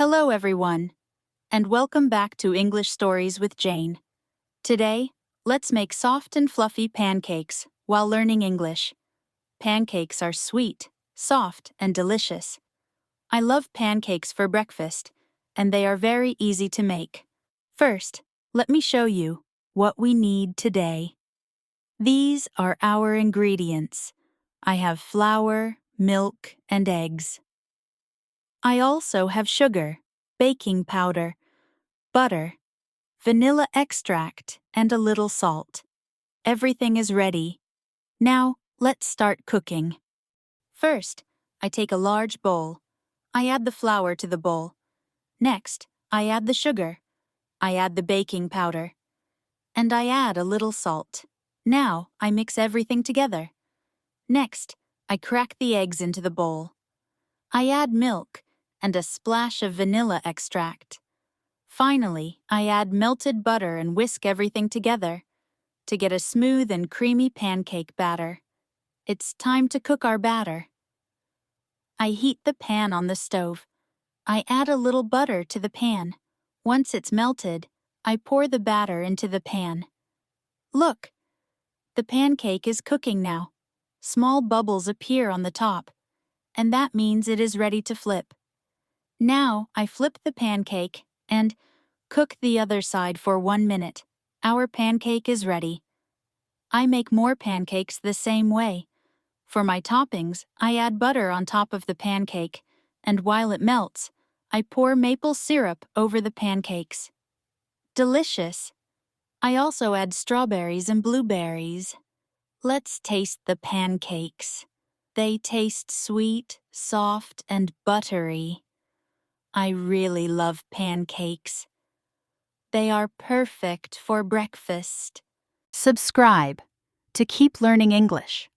Hello, everyone, and welcome back to English Stories with Jane. Today, let's make soft and fluffy pancakes while learning English. Pancakes are sweet, soft, and delicious. I love pancakes for breakfast, and they are very easy to make. First, let me show you what we need today. These are our ingredients. I have flour, milk, and eggs. I also have sugar, baking powder, butter, vanilla extract, and a little salt. Everything is ready. Now, let's start cooking. First, I take a large bowl. I add the flour to the bowl. Next, I add the sugar. I add the baking powder. And I add a little salt. Now, I mix everything together. Next, I crack the eggs into the bowl. I add milk and a splash of vanilla extract. Finally, I add melted butter and whisk everything together to get a smooth and creamy pancake batter. It's time to cook our batter. I heat the pan on the stove. I add a little butter to the pan. Once it's melted, I pour the batter into the pan. Look, the pancake is cooking now. Small bubbles appear on the top, and that means it is ready to flip. Now I flip the pancake and cook the other side for 1 minute. Our pancake is ready. I make more pancakes the same way. For my toppings, I add butter on top of the pancake, and while it melts, I pour maple syrup over the pancakes. Delicious! I also add strawberries and blueberries. Let's taste the pancakes. They taste sweet, soft, and buttery. I really love pancakes. They are perfect for breakfast. Subscribe to keep learning English.